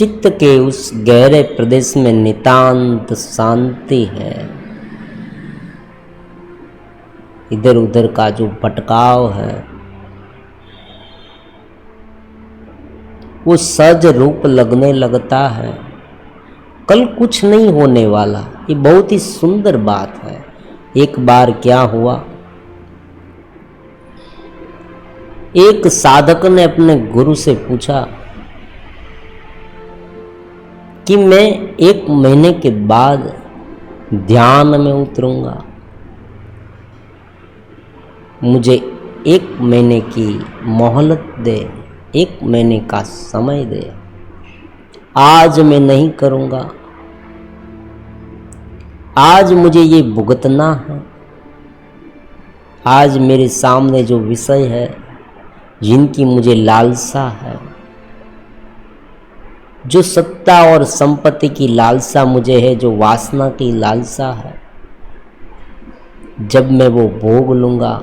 चित्त के उस गहरे प्रदेश में नितांत शांति है। इधर उधर का जो भटकाव है वो सहज रूप लगने लगता है। कल कुछ नहीं होने वाला, ये बहुत ही सुंदर बात है। एक बार क्या हुआ, एक साधक ने अपने गुरु से पूछा कि मैं 1 महीने के बाद ध्यान में उतरूंगा, मुझे 1 महीने की मोहलत दे, 1 महीने का समय दे। आज मैं नहीं करूंगा, आज मुझे ये भुगतना है। आज मेरे सामने जो विषय है, जिनकी मुझे लालसा है, जो सत्ता और संपत्ति की लालसा मुझे है, जो वासना की लालसा है, जब मैं वो भोग लूंगा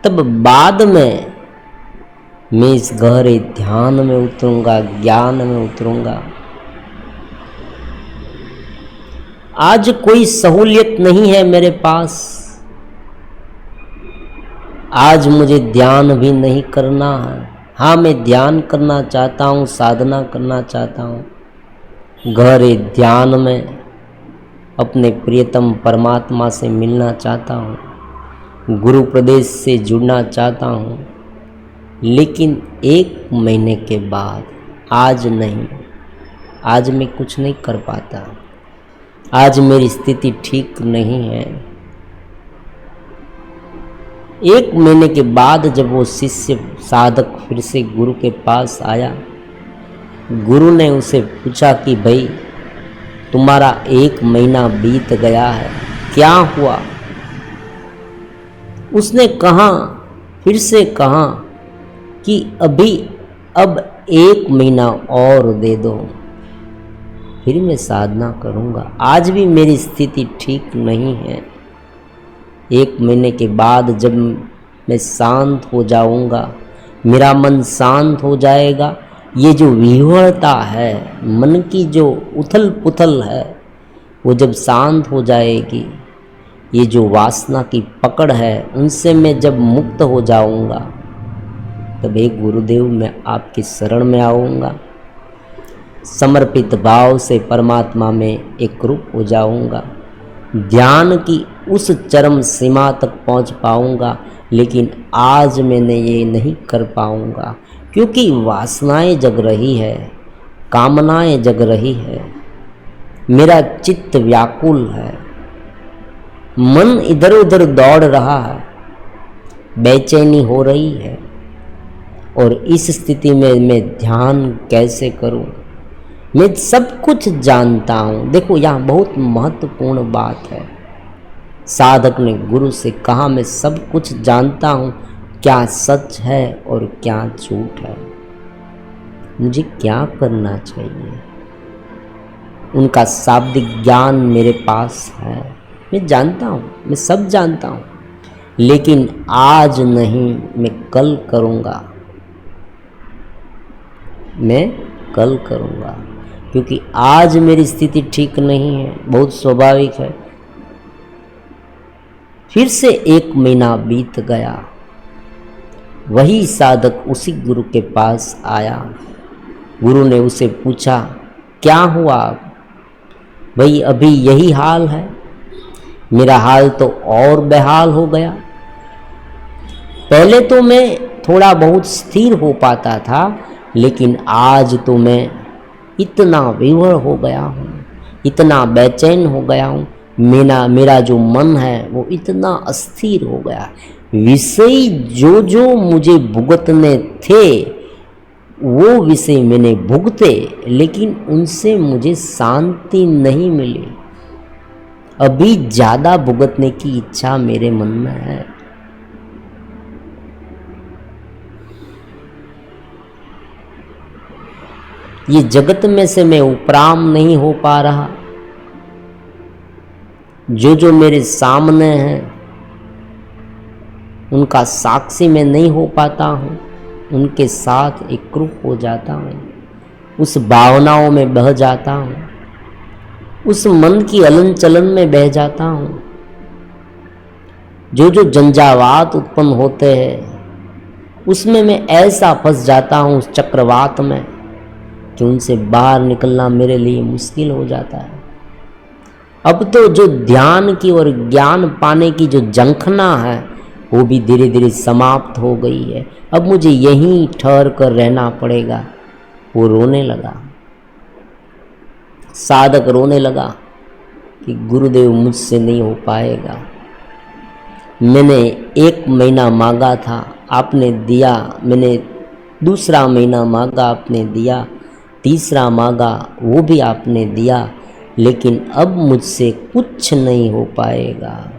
तब बाद में मैं इस गहरे ध्यान में उतरूंगा, ज्ञान में उतरूंगा। आज कोई सहूलियत नहीं है मेरे पास, आज मुझे ध्यान भी नहीं करना है। हाँ, मैं ध्यान करना चाहता हूँ, साधना करना चाहता हूँ, गहरे ध्यान में अपने प्रियतम परमात्मा से मिलना चाहता हूँ, गुरु प्रदेश से जुड़ना चाहता हूँ, लेकिन 1 महीने के बाद, आज नहीं, आज मैं कुछ नहीं कर पाता, आज मेरी स्थिति ठीक नहीं है। 1 महीने के बाद जब वो शिष्य साधक फिर से गुरु के पास आया, गुरु ने उसे पूछा कि भाई तुम्हारा 1 महीना बीत गया है, क्या हुआ? उसने कहा, फिर से कहा कि अब 1 महीना और दे दो, फिर मैं साधना करूंगा। आज भी मेरी स्थिति ठीक नहीं है। 1 महीने के बाद जब मैं शांत हो जाऊंगा, मेरा मन शांत हो जाएगा, ये जो विह्वलता है, मन की जो उथल पुथल है, वो जब शांत हो जाएगी, ये जो वासना की पकड़ है, उनसे मैं जब मुक्त हो जाऊंगा, तब एक गुरुदेव मैं आपकी शरण में आऊँगा, समर्पित भाव से परमात्मा में एकरूप हो जाऊंगा, ध्यान की उस चरम सीमा तक पहुंच पाऊंगा। लेकिन आज मैंने ये नहीं कर पाऊंगा, क्योंकि वासनाएं जग रही है, कामनाएं जग रही है, मेरा चित्त व्याकुल है, मन इधर उधर दौड़ रहा है, बेचैनी हो रही है, और इस स्थिति में मैं ध्यान कैसे करूं? मैं सब कुछ जानता हूँ। देखो, यहाँ बहुत महत्वपूर्ण बात है। साधक ने गुरु से कहा, मैं सब कुछ जानता हूँ, क्या सच है और क्या झूठ है, मुझे क्या करना चाहिए? उनका शाब्दिक ज्ञान मेरे पास है, मैं जानता हूँ, मैं सब जानता हूँ, लेकिन आज नहीं, मैं कल करूँगा, मैं कल करूँगा, क्योंकि आज मेरी स्थिति ठीक नहीं है। बहुत स्वाभाविक है। फिर से 1 महीना बीत गया। वही साधक उसी गुरु के पास आया। गुरु ने उसे पूछा, क्या हुआ भाई? अभी यही हाल है? मेरा हाल तो और बेहाल हो गया। पहले तो मैं थोड़ा बहुत स्थिर हो पाता था, लेकिन आज तो मैं इतना विवश हो गया हूँ, इतना बेचैन हो गया हूँ, मेरा जो मन है वो इतना अस्थिर हो गया। विषय जो जो मुझे भुगतने थे वो विषय मैंने भुगते, लेकिन उनसे मुझे शांति नहीं मिली। अभी ज़्यादा भुगतने की इच्छा मेरे मन में है। ये जगत में से मैं उपराम नहीं हो पा रहा। जो जो मेरे सामने हैं उनका साक्षी मैं नहीं हो पाता हूँ, उनके साथ एकरूप हो जाता हूँ। उस भावनाओं में बह जाता हूँ, उस मन की हलन चलन में बह जाता हूँ। जो जो झंझावात उत्पन्न होते हैं उसमें मैं ऐसा फंस जाता हूँ उस चक्रवात में कि उनसे बाहर निकलना मेरे लिए मुश्किल हो जाता है। अब तो जो ध्यान की और ज्ञान पाने की जो झंखना है वो भी धीरे धीरे समाप्त हो गई है। अब मुझे यहीं ठहर कर रहना पड़ेगा। वो रोने लगा, साधक रोने लगा कि गुरुदेव मुझसे नहीं हो पाएगा। मैंने 1 महीना मांगा था, आपने दिया। मैंने दूसरा महीना मांगा, आपने दिया। तीसरा मांगा, वो भी आपने दिया। लेकिन अब मुझसे कुछ नहीं हो पाएगा।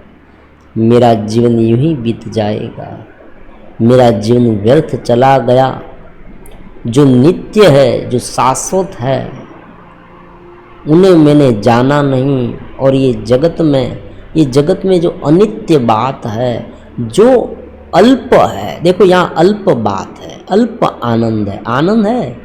मेरा जीवन यूं ही बीत जाएगा। मेरा जीवन व्यर्थ चला गया। जो नित्य है, जो शाश्वत है, उन्हें मैंने जाना नहीं। और ये जगत में जो अनित्य बात है, जो अल्प है, देखो यहाँ अल्प बात है, अल्प आनंद है। आनंद है,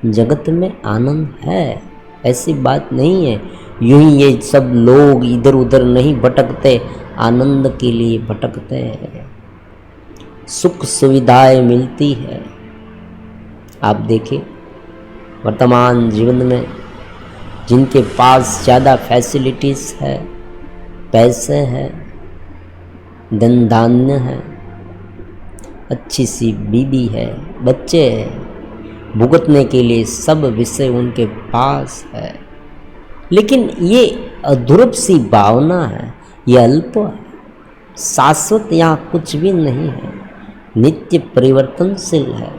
जगत में आनंद है, ऐसी बात नहीं है। यूं ही ये सब लोग इधर उधर नहीं भटकते, आनंद के लिए भटकते हैं। सुख सुविधाएं मिलती है। आप देखिए वर्तमान जीवन में जिनके पास ज़्यादा फैसिलिटीज़ है, पैसे हैं, धन धान्य है, अच्छी सी बीवी है, बच्चे हैं, भुगतने के लिए सब विषय उनके पास है। लेकिन ये अधूरप सी भावना है, ये अल्प है। शाश्वत यहाँ कुछ भी नहीं है, नित्य परिवर्तनशील है।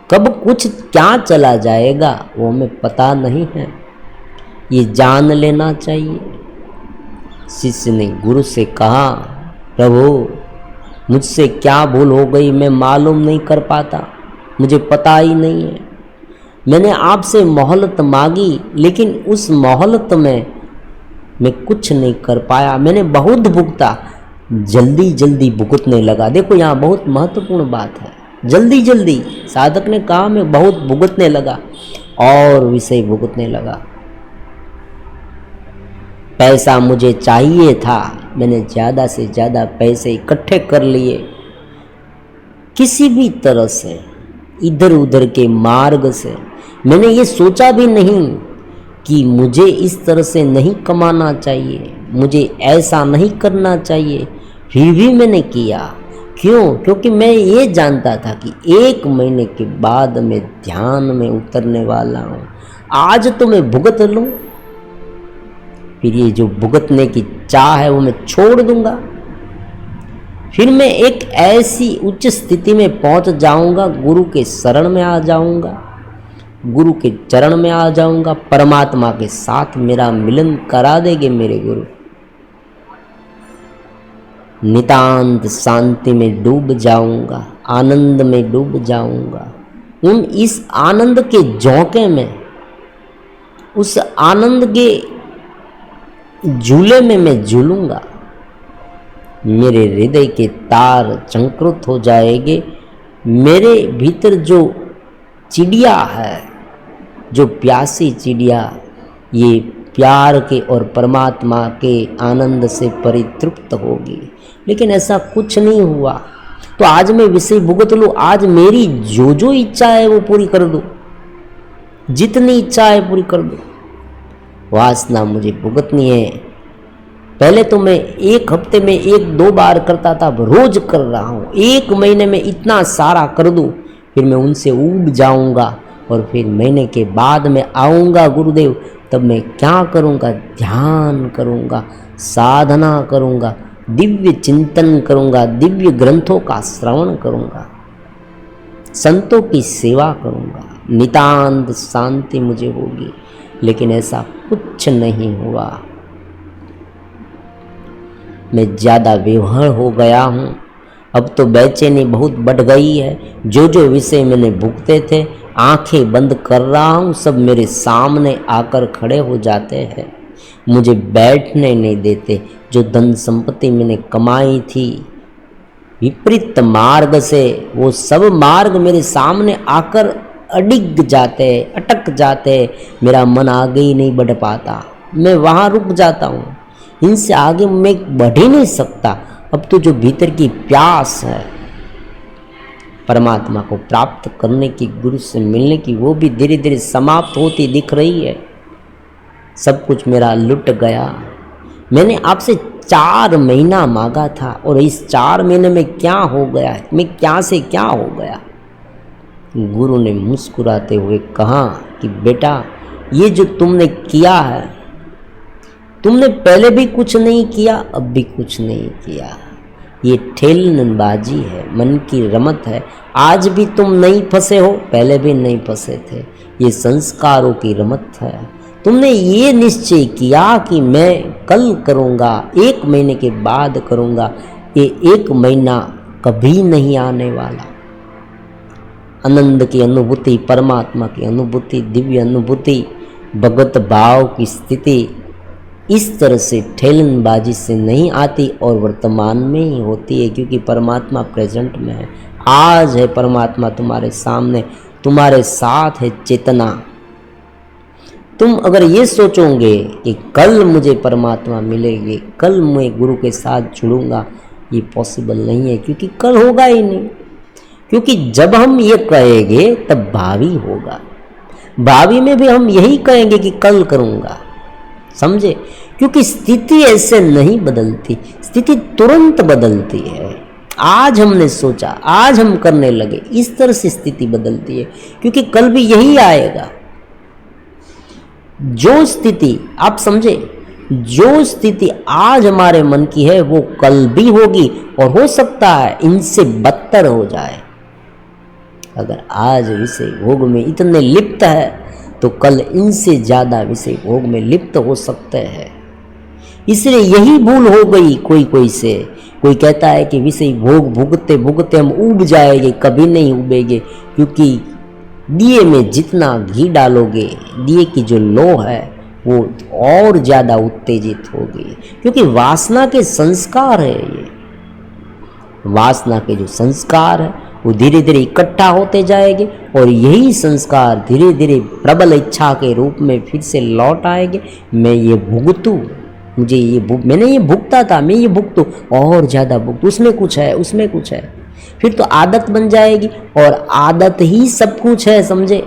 कब कुछ क्या चला जाएगा वो हमें पता नहीं है, ये जान लेना चाहिए। शिष्य ने गुरु से कहा, प्रभु मुझसे क्या भूल हो गई, मैं मालूम नहीं कर पाता, मुझे पता ही नहीं है। मैंने आपसे मोहलत मांगी, लेकिन उस मोहलत में मैं कुछ नहीं कर पाया। मैंने बहुत भुगता, जल्दी जल्दी भुगतने लगा। देखो यहाँ बहुत महत्वपूर्ण बात है, जल्दी जल्दी। साधक ने कहा मैं बहुत भुगतने लगा और विषय भुगतने लगा। पैसा मुझे चाहिए था, मैंने ज़्यादा से ज़्यादा पैसे इकट्ठे कर लिए, किसी भी तरह से, इधर उधर के मार्ग से। मैंने ये सोचा भी नहीं कि मुझे इस तरह से नहीं कमाना चाहिए, मुझे ऐसा नहीं करना चाहिए, फिर भी मैंने किया। क्यों? क्योंकि मैं ये जानता था कि 1 महीने के बाद मैं ध्यान में उतरने वाला हूँ। आज तो मैं भुगत लूँ, फिर ये जो भुगतने की चाह है वो मैं छोड़ दूंगा। फिर मैं एक ऐसी उच्च स्थिति में पहुंच जाऊंगा, गुरु के शरण में आ जाऊंगा, गुरु के चरण में आ जाऊंगा। परमात्मा के साथ मेरा मिलन करा देंगे मेरे गुरु। नितांत शांति में डूब जाऊंगा, आनंद में डूब जाऊंगा। इस आनंद के झोंके में, उस आनंद के झूले में मैं झूलूंगा। मेरे हृदय के तार चंकृत हो जाएंगे। मेरे भीतर जो चिड़िया है, जो प्यासी चिड़िया, ये प्यार के और परमात्मा के आनंद से परितृप्त होगी। लेकिन ऐसा कुछ नहीं हुआ, तो आज मैं विषय भुगत लूँ। आज मेरी जो जो इच्छा है वो पूरी कर दूँ, जितनी इच्छा है पूरी कर दूँ। वासना मुझे भुगतनी है। पहले तो मैं 1 हफ्ते में 1-2 बार करता था, अब रोज कर रहा हूँ। 1 महीने में इतना सारा कर दूँ, फिर मैं उनसे ऊब जाऊँगा और फिर महीने के बाद में आऊँगा गुरुदेव, तब मैं क्या करूँगा? ध्यान करूँगा, साधना करूँगा, दिव्य चिंतन करूँगा, दिव्य ग्रंथों का श्रवण करूँगा, संतों की सेवा करूँगा, नितांत शांति मुझे होगी। लेकिन ऐसा कुछ नहीं हुआ। मैं ज़्यादा विवहर हो गया हूँ। अब तो बेचैनी बहुत बढ़ गई है। जो जो विषय मैंने भुगते थे, आंखें बंद कर रहा हूँ, सब मेरे सामने आकर खड़े हो जाते हैं, मुझे बैठने नहीं देते। जो धन संपत्ति मैंने कमाई थी विपरीत मार्ग से, वो सब मार्ग मेरे सामने आकर अडिग जाते, अटक जाते, मेरा मन आगे ही नहीं बढ़ पाता, मैं वहाँ रुक जाता हूँ, इनसे आगे मैं बढ़ ही नहीं सकता। अब तो जो भीतर की प्यास है परमात्मा को प्राप्त करने की, गुरु से मिलने की, वो भी धीरे धीरे समाप्त होती दिख रही है। सब कुछ मेरा लुट गया। मैंने आपसे 4 महीना मांगा था और इस 4 महीने में क्या हो गया है, मैं क्या से क्या हो गया। गुरु ने मुस्कुराते हुए कहा कि बेटा, ये जो तुमने किया है, तुमने पहले भी कुछ नहीं किया, अब भी कुछ नहीं किया, ये ठेलनबाजी है, मन की रमत है। आज भी तुम नहीं फंसे हो, पहले भी नहीं फंसे थे, ये संस्कारों की रमत है। तुमने ये निश्चय किया कि मैं कल करूँगा, 1 महीने के बाद करूँगा, ये 1 महीना कभी नहीं आने वाला। आनंद की अनुभूति, परमात्मा की अनुभूति, दिव्य अनुभूति, भगवत भाव की स्थिति इस तरह से ठेलनबाजी से नहीं आती और वर्तमान में ही होती है, क्योंकि परमात्मा प्रेजेंट में है। आज है परमात्मा तुम्हारे सामने, तुम्हारे साथ है चेतना। तुम अगर ये सोचोगे कि कल मुझे परमात्मा मिलेगी, कल मैं गुरु के साथ जुड़ूंगा, ये पॉसिबल नहीं है, क्योंकि कल होगा ही नहीं। क्योंकि जब हम ये कहेंगे तब भावी होगा, भावी में भी हम यही कहेंगे कि कल करूंगा, समझे। क्योंकि स्थिति ऐसे नहीं बदलती, स्थिति तुरंत बदलती है। आज हमने सोचा, आज हम करने लगे, इस तरह से स्थिति बदलती है, क्योंकि कल भी यही आएगा। जो स्थिति आप समझे, जो स्थिति आज हमारे मन की है वो कल भी होगी, और हो सकता है इनसे बदतर हो जाए। अगर आज विषय भोग में इतने लिप्त है तो कल इनसे ज़्यादा विषय भोग में लिप्त हो सकते हैं। इसलिए यही भूल हो गई कोई से। कोई कहता है कि विषय भोग भुगते भुगते हम उब जाएंगे, कभी नहीं उबेंगे, क्योंकि दिए में जितना घी डालोगे, दिए की जो लो है वो और ज़्यादा उत्तेजित होगी, क्योंकि वासना के संस्कार है। ये वासना के जो संस्कार है वो धीरे धीरे इकट्ठा होते जाएंगे, और यही संस्कार धीरे धीरे प्रबल इच्छा के रूप में फिर से लौट आएंगे। मैं ये भुगतूँ, मुझे ये मैंने ये भुगता था, मैं ये भुगतूँ, और ज़्यादा भुगतूँ, उसमें कुछ है, उसमें कुछ है। फिर तो आदत बन जाएगी, और आदत ही सब कुछ है, समझे।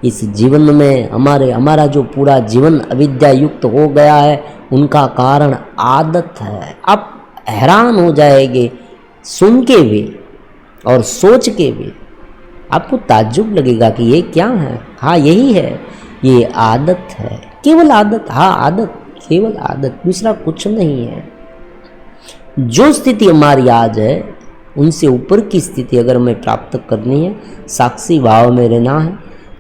इस जीवन में हमारा जो पूरा जीवन अविद्या युक्त हो गया है, उनका कारण आदत है। आप हैरान हो जाएंगे सुन के भी और सोच के भी, आपको ताज्जुब लगेगा कि ये क्या है। हाँ, यही है, ये आदत है, केवल आदत। हाँ, आदत, केवल आदत, दूसरा कुछ नहीं है। जो स्थिति हमारी आज है, उनसे ऊपर की स्थिति अगर हमें प्राप्त करनी है, साक्षी भाव में रहना है,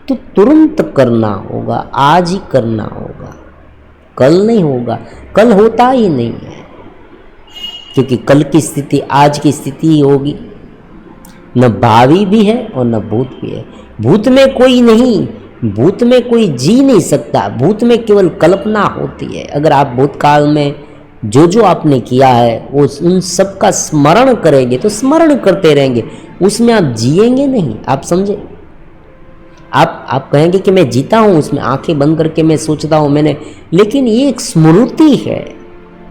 तो तुरंत करना होगा, आज ही करना होगा, कल नहीं होगा। कल होता ही नहीं है, क्योंकि कल की स्थिति आज की स्थिति ही होगी। न भावी भी है और न भूत भी है। भूत में कोई नहीं, भूत में कोई जी नहीं सकता, भूत में केवल कल्पना होती है। अगर आप भूतकाल में जो जो आपने किया है वो उन सब का स्मरण करेंगे तो स्मरण करते रहेंगे, उसमें आप जिएंगे नहीं। आप समझे, आप कहेंगे कि मैं जीता हूँ, उसमें आंखें बंद करके मैं सोचता हूँ मैंने, लेकिन ये एक स्मृति है,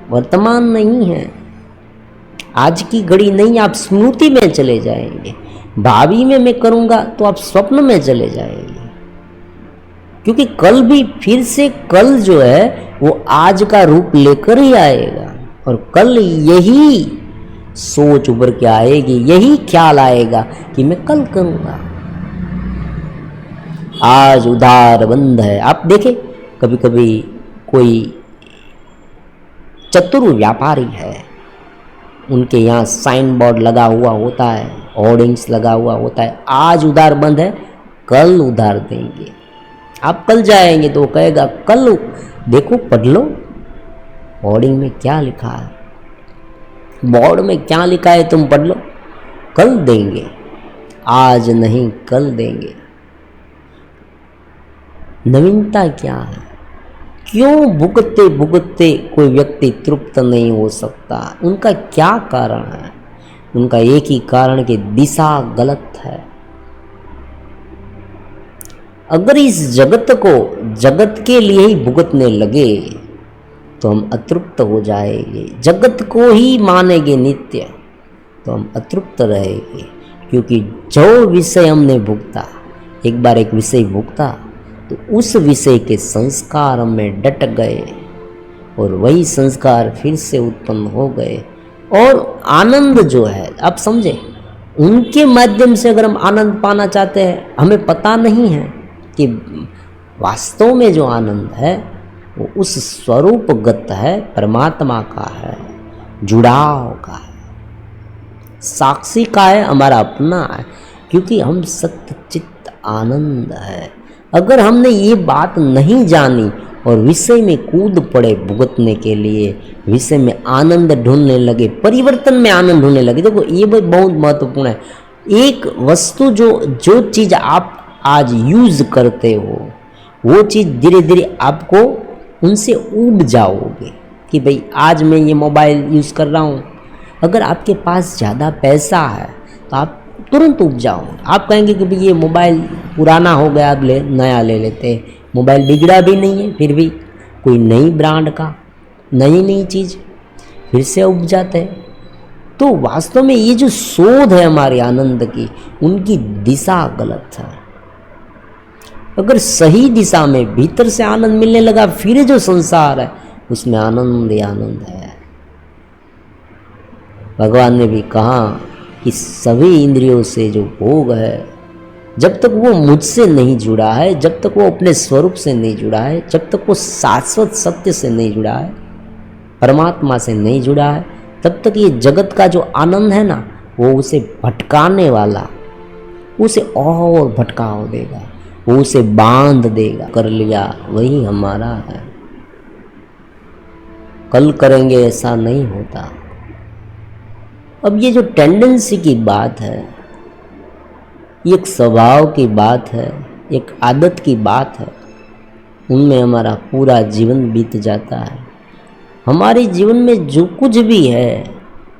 वर्तमान नहीं है, आज की घड़ी नहीं। आप स्मृति में चले जाएंगे। भावी में मैं करूँगा तो आप स्वप्न में चले जाएंगे, क्योंकि कल भी फिर से कल जो है वो आज का रूप लेकर ही आएगा, और कल यही सोच उभर के आएगी, यही ख्याल आएगा कि मैं कल करूँगा। आज उधार बंद है। आप देखें, कभी कभी कोई चतुर व्यापारी है, उनके यहाँ साइन बोर्ड लगा हुआ होता है, होर्डिंग्स लगा हुआ होता है, आज उधार बंद है, कल उधार देंगे। आप कल जाएंगे तो कहेगा कल देखो, पढ़ लो होर्डिंग में क्या लिखा है, बोर्ड में क्या लिखा है, तुम पढ़ लो, कल देंगे, आज नहीं कल देंगे। नवीनता क्या है? क्यों भुगतते भुगतते कोई व्यक्ति तृप्त नहीं हो सकता? उनका क्या कारण है? उनका एक ही कारण कि दिशा गलत है। अगर इस जगत को जगत के लिए ही भुगतने लगे तो हम अतृप्त हो जाएंगे, जगत को ही मानेंगे नित्य तो हम अतृप्त रहेंगे। क्योंकि जो विषय हमने भुगता, एक बार एक विषय भुगता तो उस विषय के संस्कार हमें डट गए और वही संस्कार फिर से उत्पन्न हो गए। और आनंद जो है, आप समझे, उनके माध्यम से अगर हम आनंद पाना चाहते हैं, हमें पता नहीं है कि वास्तव में जो आनंद है वो उस स्वरूपगत है, परमात्मा का है, जुड़ाव का है, साक्षी का है, हमारा अपना है। क्योंकि हम सत्य चित्त आनंद है। अगर हमने ये बात नहीं जानी और विषय में कूद पड़े भुगतने के लिए, विषय में आनंद ढूंढने लगे, परिवर्तन में आनंद ढूंढने लगे, देखो ये भी बहुत महत्वपूर्ण है। एक वस्तु जो चीज़ आप आज यूज करते हो वो चीज़ धीरे धीरे आपको उनसे ऊब जाओगे कि भाई आज मैं ये मोबाइल यूज़ कर रहा हूँ। अगर आपके पास ज़्यादा पैसा है तो आप तुरंत ऊब जाओगे, आप कहेंगे कि भाई ये मोबाइल पुराना हो गया, अब नया ले लेते हैं। मोबाइल बिगड़ा भी नहीं है, फिर भी कोई नई ब्रांड का नई चीज़ फिर से उब जाते हैं। तो वास्तव में ये जो शोध है हमारे आनंद की, उनकी दिशा गलत है। अगर सही दिशा में भीतर से आनंद मिलने लगा, फिर जो संसार है उसमें आनंद ही आनंद है। भगवान ने भी कहा कि सभी इंद्रियों से जो भोग है, जब तक वो मुझसे नहीं जुड़ा है, जब तक वो अपने स्वरूप से नहीं जुड़ा है, जब तक वो शाश्वत सत्य से नहीं जुड़ा है, परमात्मा से नहीं जुड़ा है, तब तक ये जगत का जो आनंद है ना, वो उसे भटकाने वाला, उसे और भटकाव देगा, वो उसे बांध देगा। कर लिया वही हमारा है, कल करेंगे ऐसा नहीं होता। अब ये जो टेंडेंसी की बात है, ये एक स्वभाव की बात है, एक आदत की बात है, उनमें हमारा पूरा जीवन बीत जाता है। हमारे जीवन में जो कुछ भी है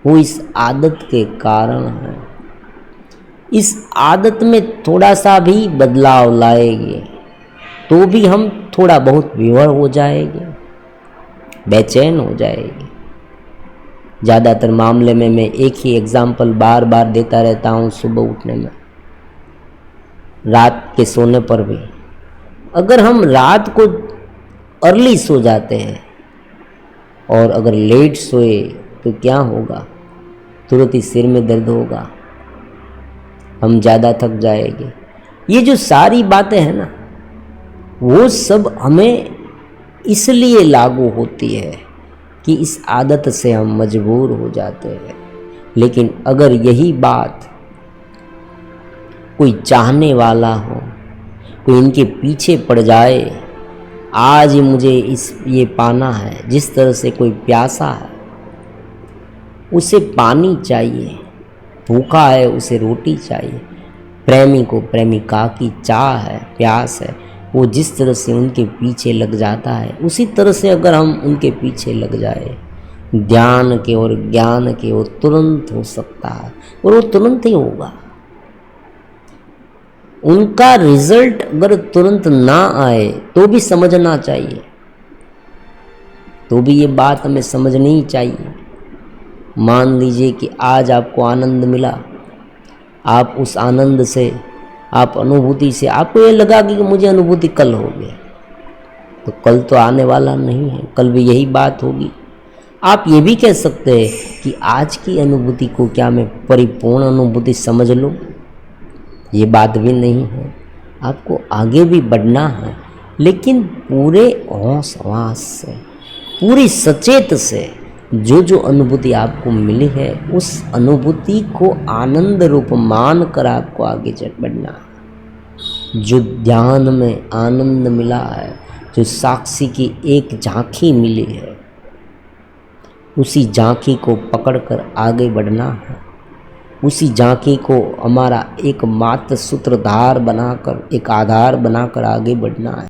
वो इस आदत के कारण है। इस आदत में थोड़ा सा भी बदलाव लाएंगे तो भी हम थोड़ा बहुत विवश हो जाएंगे, बेचैन हो जाएंगे। ज़्यादातर मामले में मैं एक ही एग्जाम्पल बार बार देता रहता हूँ। सुबह उठने में, रात के सोने पर भी, अगर हम रात को अर्ली सो जाते हैं और अगर लेट सोए तो क्या होगा? तुरंत ही सिर में दर्द होगा, हम ज़्यादा थक जाएंगे। ये जो सारी बातें हैं ना, वो सब हमें इसलिए लागू होती है कि इस आदत से हम मजबूर हो जाते हैं। लेकिन अगर यही बात कोई चाहने वाला हो, कोई इनके पीछे पड़ जाए, आज ही मुझे ये पाना है, जिस तरह से कोई प्यासा है उसे पानी चाहिए, भूखा है उसे रोटी चाहिए, प्रेमी को प्रेमिका की चाह है, प्यास है, वो जिस तरह से उनके पीछे लग जाता है, उसी तरह से अगर हम उनके पीछे लग जाए ध्यान के और ज्ञान के, वो तुरंत हो सकता है और वो तुरंत ही होगा। उनका रिजल्ट अगर तुरंत ना आए तो भी समझना चाहिए, तो भी ये बात हमें समझनी चाहिए। मान लीजिए कि आज आपको आनंद मिला, आप उस आनंद से, आप अनुभूति से, आपको ये लगा कि मुझे अनुभूति कल हो गया, तो कल तो आने वाला नहीं है, कल भी यही बात होगी। आप ये भी कह सकते हैं कि आज की अनुभूति को क्या मैं परिपूर्ण अनुभूति समझ लूँ, ये बात भी नहीं है। आपको आगे भी बढ़ना है, लेकिन पूरे होश हवास से, पूरी सचेत से जो जो अनुभूति आपको मिली है, उस अनुभूति को आनंद रूप मान कर आपको आगे बढ़ना है। जो ध्यान में आनंद मिला है, जो साक्षी की एक झांकी मिली है, उसी झांकी को पकड़कर आगे बढ़ना है। उसी झांकी को हमारा एक मात्र सूत्रधार बनाकर, एक आधार बनाकर आगे बढ़ना है।